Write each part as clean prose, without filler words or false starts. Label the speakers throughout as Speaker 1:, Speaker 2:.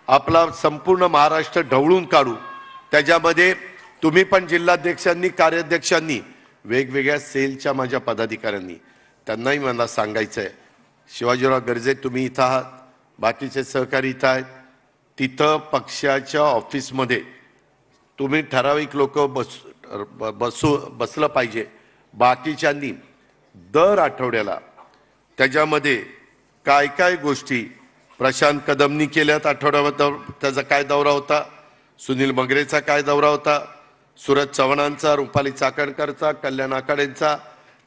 Speaker 1: आपला संपूर्ण महाराष्ट्र ढवळून काढू। त्याच्यामध्ये तुम्ही पण जिल्हाध्यक्षांनी कार्याध्यक्षांनी वेगवेगळ्या सेलच्या माझ्या पदाधिकाऱ्यांनी त्यांनाही मला सांगायचं आहे, शिवाजीराव गर्जे तुम्ही इथं आहात, बाकीचे सहकारी इथं आहेत, तिथं पक्षाच्या ऑफिसमध्ये तुम्ही ठराविक लोक बसलं पाहिजे। बाकीच्यांनी दर आठवड्याला त्याच्यामध्ये काय काय गोष्टी प्रशांत कदमनी केल्यात, आठवड्यावर त्याचा काय दौरा होता, सुनील मगरेचा काय दौरा होता, सूरज चव्हाणांचा, रुपाली चाकणकरचा, कल्याण आखाडेंचा,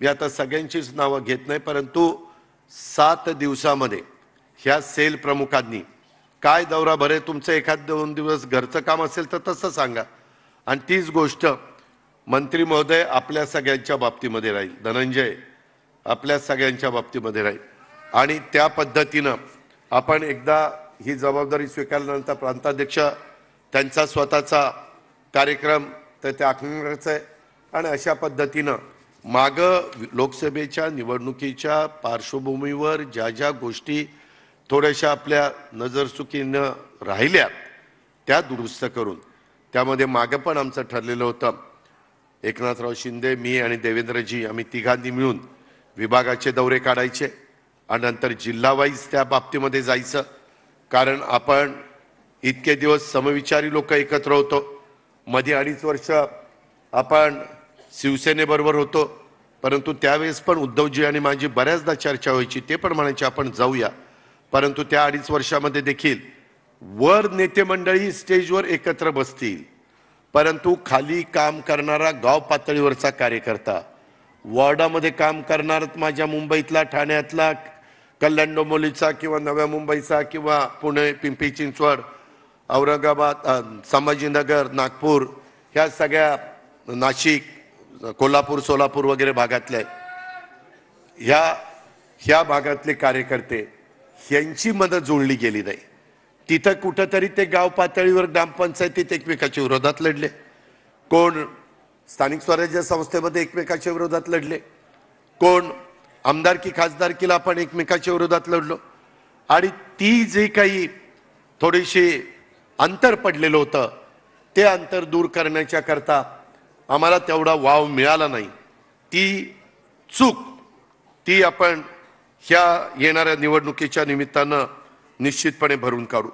Speaker 1: मी आता सगळ्यांचीच नावं घेत नाही, परंतु 7 दिवसामध्ये ह्या सेल प्रमुखांनी काय दौरा भरे, तुमचं एखाद 2 दिवस घरचं काम असेल तर तसं सांगा। आणि तीच गोष्ट मंत्री महोदय आपल्या सगळ्यांच्या बाबतीमध्ये राहील, धनंजय आपल्या सगळ्यांच्या बाबतीमध्ये राहील। आणि त्या पद्धतीनं आपण एकदा ही जबाबदारी स्वीकारल्यानंतर प्रांताध्यक्ष त्यांचा स्वतःचा कार्यक्रम तर ते आखण्याचा आहे। आणि अशा पद्धतीनं मागं लोकसभेच्या निवडणुकीच्या पार्श्वभूमीवर ज्या ज्या गोष्टी थोड्याशा आपल्या नजरचुकीनं राहिल्या त्या दुरुस्त करून, त्यामध्ये मागं पण आमचं ठरलेलं होतं, एकनाथराव शिंदे, मी आणि देवेंद्रजी आम्ही तिघांनी मिळून विभागाचे दौरे काढायचे आणि नंतर जिल्हावाईज त्या बाबतीमध्ये जायचं। कारण आपण इतके दिवस समविचारी लोक एकत्र होतो, मध्ये 2.5 वर्ष आपण शिवसेनेबरोबर होतो, परंतु त्यावेळेस पण उद्धवजी आणि माझी बऱ्याचदा चर्चा व्हायची, ते पण म्हणायचे आपण जाऊया, परंतु त्या 2.5 वर्षामध्ये देखील वर नेते मंडळी स्टेजवर एकत्र बसतील, परंतु खाली काम करणारा गाव पातळीवरचा कार्यकर्ता, वॉर्डामध्ये काम करणारा माझ्या मुंबईतला, ठाण्यातला, कल्याण डोंबिवलीचा किंवा नव्या मुंबईचा किंवा पुणे, पिंपरी चिंचवड, औरंगाबाद, संभाजीनगर, नागपूर, ह्या सगळ्या नाशिक, कोल्हापूर, सोलापूर वगैरे भागातले ह्या भागातले कार्यकर्ते यांची मदत जोडली गेली नाही। तिथं कुठंतरी ते गाव पातळीवर ग्रामपंचायतीत एकमेकाच्या विरोधात लढले, कोण स्थानिक स्वराज्य संस्थेमध्ये एकमेकाच्या विरोधात लढले, कोण आमदारकी खासदारकीला आपण एकमेकाच्या विरोधात लढलो। आणि ती जे काही थोडीशी अंतर पडलेलं होतं ते अंतर दूर करण्याच्या करता आम्हाला तेवढा वाव मिळाला नाही। ती चूक ती आपण ह्या येणाऱ्या निवडणुकीच्या निमित्तानं निश्चितपणे भरून काढू।